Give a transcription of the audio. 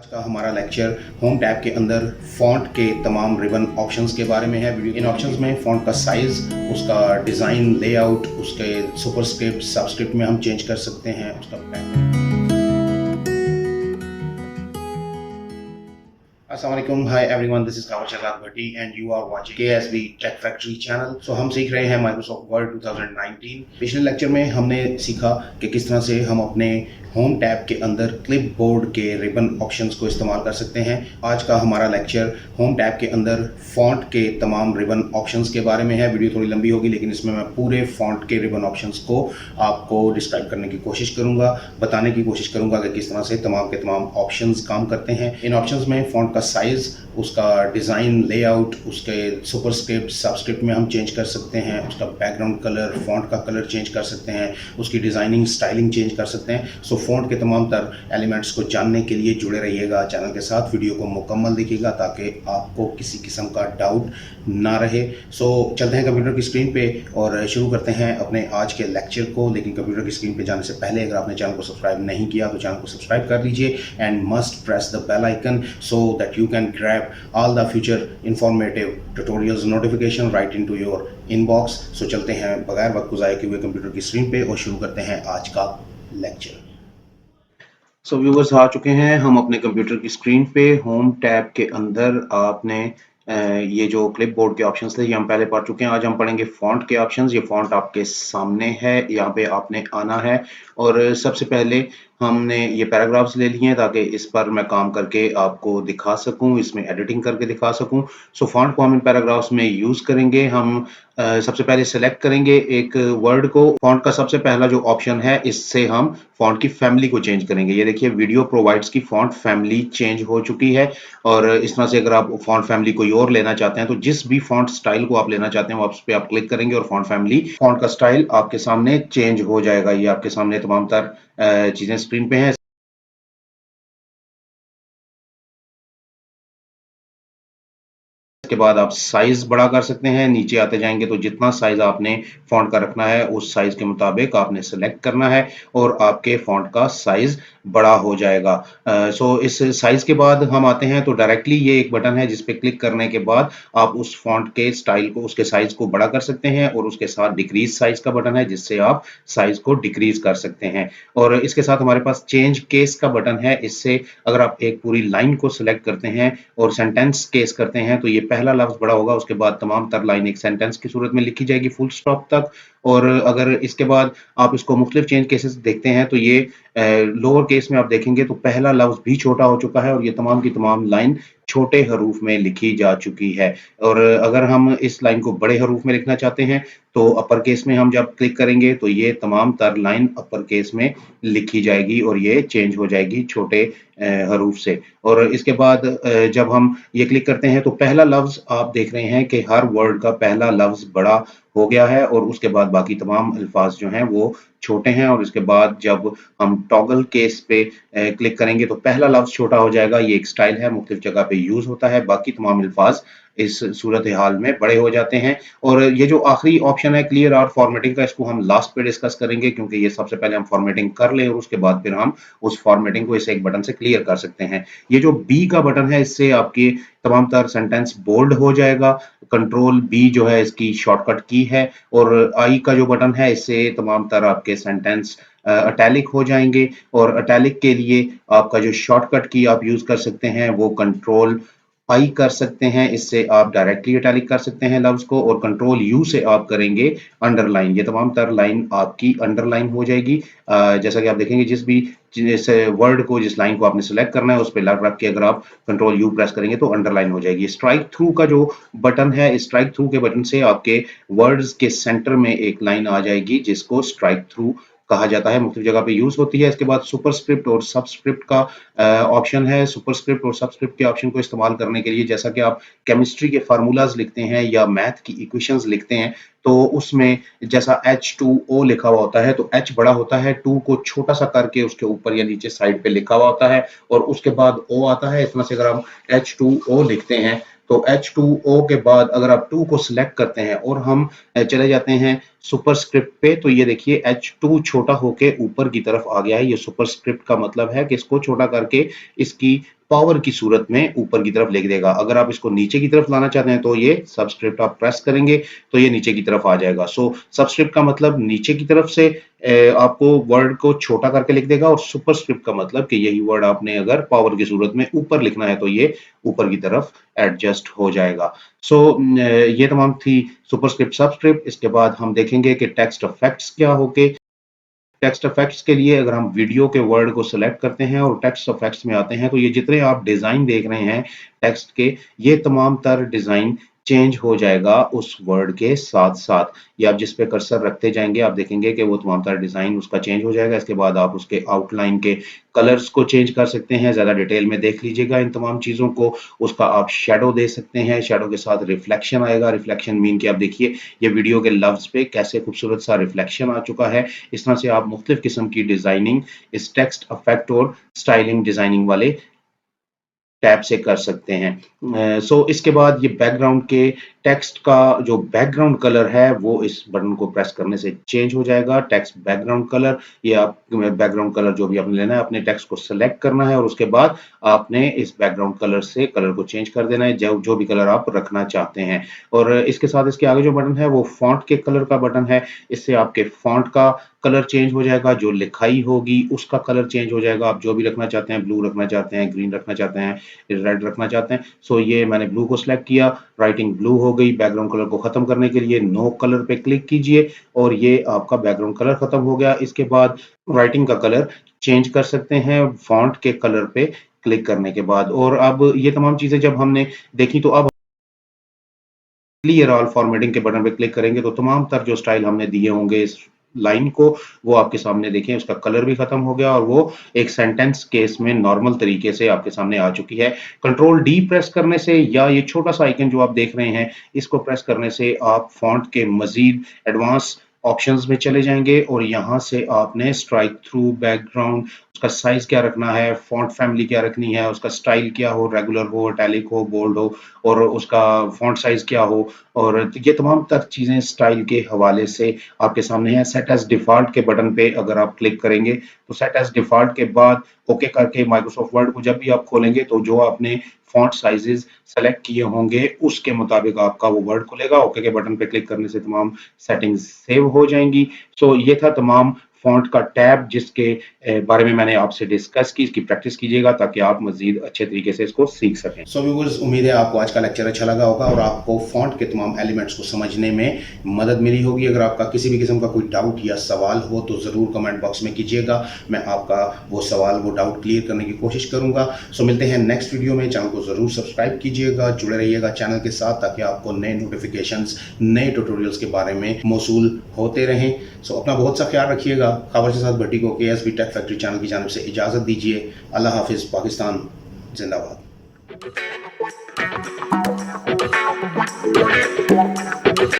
आज का हमारा लेक्चर होम टैब के अंदर फॉन्ट के तमाम रिबन ऑप्शंस के बारे में है। इन ऑप्शंस में फॉन्ट का साइज़, उसका डिज़ाइन, लेआउट, उसके सुपरस्क्रिप्ट, सबस्क्रिप्ट में हम चेंज कर सकते हैं, उसका पैटर्न। अस्सलामुअलैकुम, hi everyone, this is Qamar Shahzad Bhatti and you are watching KSB tech factory channel. So हम सीख रहे हैं माइक्रोसॉफ्ट वर्ड 2019। पिछले लेक्चर में हमने सीखा कि किस तरह से हम अपने होम टैब के अंदर क्लिपबोर्ड के रिबन ऑप्शंस को इस्तेमाल कर सकते हैं। आज का हमारा लेक्चर होम टैब के अंदर फॉन्ट के तमाम रिबन ऑप्शंस के बारे में है। वीडियो थोड़ी लंबी होगी, लेकिन इसमें मैं पूरे फॉन्ट के रिबन ऑप्शंस को आपको डिस्क्राइब करने की कोशिश करूंगा, बताने की कोशिश करूंगा कि किस तरह से तमाम के तमाम ऑप्शंस काम करते हैं। इन ऑप्शंस में फॉन्ट का साइज़, उसका डिज़ाइन, लेआउट, उसके सुपरस्क्रिप्ट, सबस्क्रिप्ट में हम चेंज कर सकते हैं, उसका बैकग्राउंड कलर, फॉन्ट का कलर चेंज कर सकते हैं, उसकी डिज़ाइनिंग, स्टाइलिंग चेंज कर सकते हैं। सो फॉन्ट के तमाम तर एलिमेंट्स को जानने के लिए जुड़े रहिएगा चैनल के साथ, वीडियो को मुकम्मल देखिएगा ताकि आपको किसी किस्म का डाउट ना रहे। सो चलते हैं कंप्यूटर की स्क्रीन पे और शुरू करते हैं अपने आज के लेक्चर को। लेकिन कंप्यूटर की स्क्रीन पे जाने से पहले अगर आपने चैनल को सब्सक्राइब नहीं किया तो चैनल को सब्सक्राइब कर लीजिए and must press the bell icon so that you can grab all the future informative tutorials notification right into your inbox। सो चलते हैं बगैर वक्त गुजारे किए हुए कंप्यूटर की स्क्रीन पे और शुरू करते हैं आज का लेक्चर। सो व्यूवर्स आ चुके हैं हम अपने कंप्यूटर की स्क्रीन पे। होम टैब के अंदर आपने ये जो क्लिपबोर्ड के ऑप्शंस थे ये हम पहले पढ़ चुके हैं। आज हम पढ़ेंगे फॉन्ट के ऑप्शंस। ये फॉन्ट आपके सामने है, यहाँ पे आपने आना है और सबसे पहले हमने ये पैराग्राफ्स ले लिए हैं ताकि इस पर मैं काम करके आपको दिखा सकूं, इसमें एडिटिंग करके दिखा सकूं। सो फॉन्ट को हम इन पैराग्राफ्स में यूज करेंगे। हम सबसे पहले सेलेक्ट करेंगे एक वर्ड को। फॉन्ट का सबसे पहला जो ऑप्शन है इससे हम फॉन्ट की फैमिली को चेंज करेंगे। ये देखिए वीडियो प्रोवाइड्स की फॉन्ट फैमिली चेंज हो चुकी है और इस तरह से अगर आप फॉन्ट फैमिली कोई और लेना चाहते हैं तो जिस भी फॉन्ट स्टाइल को आप लेना चाहते हैं वो उस पर आप क्लिक करेंगे और फॉन्ट फैमिली, फॉन्ट का स्टाइल आपके सामने चेंज हो जाएगा। ये आपके सामने तमाम तर चीजें स्क्रीन पे हैं। इसके बाद आप साइज बड़ा कर सकते हैं। नीचे आते जाएंगे तो जितना साइज आपने फॉन्ट का रखना है उस साइज के मुताबिक आपने सेलेक्ट करना है और आपके फॉन्ट का साइज बड़ा हो जाएगा। सो इस साइज के बाद हम आते हैं तो डायरेक्टली ये एक बटन है जिस पे क्लिक करने के बाद आप उस फॉन्ट के स्टाइल को, उसके साइज को बड़ा कर सकते हैं और उसके साथ डिक्रीज साइज का बटन है जिससे आप साइज को डिक्रीज कर सकते हैं। और इसके साथ हमारे पास चेंज केस का बटन है। इससे अगर आप एक पूरी लाइन को सिलेक्ट करते हैं और सेंटेंस केस करते हैं तो ये पहला लफ्ज बड़ा होगा, उसके बाद तमाम तर लाइन एक सेंटेंस की सूरत में लिखी जाएगी फुल स्टॉप तक। और अगर इसके बाद आप इसको मुख्तलिफ चेंज केसेस देखते हैं तो ये लोअर केस में आप देखेंगे तो पहला लफ्ज भी छोटा हो चुका है और ये तमाम की तमाम लाइन छोटे हरूफ में लिखी जा चुकी है। और अगर हम इस लाइन को बड़े हरूफ में लिखना चाहते हैं तो अपर केस में हम जब क्लिक करेंगे तो ये तमाम तर लाइन अपर केस में लिखी जाएगी और ये चेंज हो जाएगी छोटे हरूफ से। और इसके बाद जब हम ये क्लिक करते हैं तो पहला लफ्ज आप देख रहे हैं कि हर वर्ड का पहला लफ्ज बड़ा हो गया है और उसके बाद बाकी तमाम अल्फाज जो हैं वो छोटे हैं। और इसके बाद जब हम टॉगल केस पे क्लिक करेंगे तो पहला लफ्ज छोटा हो जाएगा। ये एक स्टाइल है, मुख्तलिफ जगह पे यूज होता है, बाकी तमाम अल्फाज इस सूरत हाल में बड़े हो जाते हैं। और ये जो आखिरी ऑप्शन है क्लियर आउट फॉर्मेटिंग का, इसको हम लास्ट पे डिस्कस करेंगे क्योंकि ये सबसे पहले हम फॉर्मेटिंग कर लें और उसके बाद फिर हम उस फॉर्मेटिंग को इस एक बटन से क्लियर कर सकते हैं। ये जो बी का बटन है इससे आपके तमाम तर सेंटेंस बोल्ड हो जाएगा। कंट्रोल बी जो है इसकी शॉर्टकट की है। और आई का जो बटन है इससे तमाम तर आपके सेंटेंस अटैलिक हो जाएंगे। और अटैलिक के लिए आपका जो शॉर्टकट की आप यूज कर सकते हैं वो कंट्रोल आई कर सकते हैं। इससे आप डायरेक्टली इटैलिक कर सकते हैं लफ्ज को और कंट्रोल यू से आप करेंगे अंडरलाइन। ये तमाम तर लाइन आपकी अंडरलाइन हो जाएगी। जैसा कि आप देखेंगे जिस वर्ड को, जिस लाइन को आपने सेलेक्ट करना है उस पर रख के अगर आप कंट्रोल यू प्रेस करेंगे तो अंडरलाइन हो जाएगी। स्ट्राइक थ्रू का जो बटन है, स्ट्राइक थ्रू के बटन से आपके वर्ड्स के सेंटर में एक लाइन आ जाएगी जिसको स्ट्राइक थ्रू कहा जाता है, मुख्तलिफ जगह पे यूज होती है। इसके बाद सुपरस्क्रिप्ट और सबस्क्रिप्ट का ऑप्शन है। सुपरस्क्रिप्ट और सबस्क्रिप्ट के ऑप्शन को इस्तेमाल करने के लिए जैसा कि आप केमिस्ट्री के फार्मूलाज लिखते हैं या मैथ की इक्वेशंस लिखते हैं तो उसमें जैसा H2O लिखा हुआ होता है तो H बड़ा होता है, 2 को छोटा सा करके उसके ऊपर या नीचे साइड पे लिखा हुआ होता है और उसके बाद O आता है। इस तरह से अगर हम H2O लिखते हैं तो H2O के बाद अगर आप 2 को सिलेक्ट करते हैं और हम चले जाते हैं सुपरस्क्रिप्ट पे तो ये देखिए H2 छोटा होके ऊपर की तरफ आ गया है। ये सुपरस्क्रिप्ट का मतलब है कि इसको छोटा करके इसकी पावर की सूरत में ऊपर की तरफ लिख देगा। अगर आप इसको नीचे की तरफ लाना चाहते हैं तो ये सबस्क्रिप्ट आप प्रेस करेंगे तो ये नीचे की तरफ आ जाएगा। सो सबस्क्रिप्ट का मतलब नीचे की तरफ से आपको वर्ड को छोटा करके लिख देगा, और सुपरस्क्रिप्ट का मतलब कि यही वर्ड आपने अगर पावर की सूरत में ऊपर लिखना है तो ये ऊपर की तरफ एडजस्ट हो जाएगा। सो ये तमाम थी सुपरस्क्रिप्ट सबस्क्रिप्ट। इसके बाद हम देखेंगे कि टेक्स्ट इफेक्ट्स क्या होंगे। टेक्स्ट इफेक्ट्स के लिए अगर हम वीडियो के वर्ड को सिलेक्ट करते हैं और टेक्स्ट इफेक्ट्स में आते हैं तो ये जितने आप डिजाइन देख रहे हैं टेक्स्ट के, ये तमाम तर डिजाइन चेंज हो जाएगा उस वर्ड के साथ साथ। ये आप जिस पे कर्सर रखते जाएंगे आप देखेंगे कि वो तमाम तर डिजाइन उसका चेंज हो जाएगा। इसके बाद आप उसके आउटलाइन के कलर्स को चेंज कर सकते हैं। ज्यादा डिटेल में देख लीजिएगा इन तमाम चीजों को। उसका आप शेडो दे सकते हैं, शेडो के साथ रिफ्लेक्शन आएगा। रिफ्लेक्शन मीन कि आप देखिए ये वीडियो के लफ्ज पे कैसे खूबसूरत सा रिफ्लेक्शन आ चुका है। इस तरह से आप मुख्तलिफ किस्म की डिजाइनिंग इस टेक्स्ट इफेक्ट और स्टाइलिंग डिजाइनिंग वाले टैब से कर सकते हैं। सो इसके बाद ये बैकग्राउंड के टेक्स्ट का जो बैकग्राउंड कलर है वो इस बटन को प्रेस करने से चेंज हो जाएगा। टेक्स्ट बैकग्राउंड कलर, ये आप बैकग्राउंड कलर जो भी आपने लेना है अपने टेक्स्ट को सिलेक्ट करना है और उसके बाद आपने इस बैकग्राउंड कलर से कलर को चेंज कर देना है जो जो भी कलर आप रखना चाहते हैं। और इसके साथ इसके आगे जो बटन है वो फॉन्ट के कलर का बटन है। इससे आपके फॉन्ट का कलर चेंज हो जाएगा, जो लिखाई होगी उसका कलर चेंज हो जाएगा। आप जो भी रखना चाहते हैं, ब्लू रखना चाहते हैं, ग्रीन रखना चाहते हैं, रेड रखना चाहते हैं। सो ये मैंने ब्लू को सिलेक्ट किया, राइटिंग ब्लू हो गई। बैकग्राउंड कलर को खत्म करने के लिए नो कलर पे क्लिक कीजिए और ये आपका बैकग्राउंड कलर खत्म हो गया। इसके बाद राइटिंग का कलर चेंज कर सकते हैं फॉन्ट के कलर पे क्लिक करने के बाद। और अब ये तमाम चीजें जब हमने देखी तो अब क्लियर ऑल फॉर्मेटिंग के बटन पे क्लिक करेंगे तो तमाम तर जो स्टाइल हमने दिए होंगे इस लाइन को वो आपके सामने देखें, उसका कलर भी खत्म हो गया और वो एक सेंटेंस केस में नॉर्मल तरीके से आपके सामने आ चुकी है। कंट्रोल डी प्रेस करने से या ये छोटा सा आइकन जो आप देख रहे हैं इसको प्रेस करने से आप फॉन्ट के मजीद एडवांस ऑप्शंस में चले जाएंगे और यहाँ से आपने स्ट्राइक थ्रू, बैकग्राउंड, उसका साइज क्या रखना है, फॉन्ट फैमिली क्या रखनी है, उसका स्टाइल क्या हो, रेगुलर हो, इटैलिक हो, बोल्ड हो और उसका फॉन्ट साइज क्या हो, और ये तमाम तर चीजें स्टाइल के हवाले से आपके सामने है। सेट एज डिफॉल्ट के बटन पे अगर आप क्लिक करेंगे तो सेट एज डिफॉल्ट के बाद ओके करके माइक्रोसॉफ्ट वर्ड को जब भी आप खोलेंगे तो जो आपने फॉन्ट साइजेस सेलेक्ट किए होंगे उसके मुताबिक आपका वो वर्ड खुलेगा। ओके के बटन पे क्लिक करने से तमाम सेटिंग्स सेव हो जाएंगी। सो ये था तमाम फॉन्ट का टैब जिसके बारे में मैंने आपसे डिस्कस की। इसकी प्रैक्टिस कीजिएगा ताकि आप मजीद अच्छे तरीके से इसको सीख सकें। सो व्यूअर्स, उम्मीद है आपको आज का लेक्चर अच्छा लगा होगा और आपको फॉन्ट के तमाम एलिमेंट्स को समझने में मदद मिली होगी। अगर आपका किसी भी किस्म का कोई डाउट या सवाल हो तो ज़रूर कमेंट बॉक्स में कीजिएगा। मैं आपका वो सवाल, वो डाउट क्लियर करने की कोशिश करूंगा। सो मिलते हैं नेक्स्ट वीडियो में। चैनल को ज़रूर सब्सक्राइब कीजिएगा, जुड़े रहिएगा चैनल के साथ ताकि आपको नए नोटिफिकेशंस, नए ट्यूटोरियल्स के बारे में मौसूल होते रहें। सो अपना बहुत सा ख्याल रखिएगा। खबर के साथ भट्टी को KSB टेक फैक्ट्री चैनल की जानिब से इजाज़त दीजिए। अल्लाह हाफिज़। पाकिस्तान जिंदाबाद।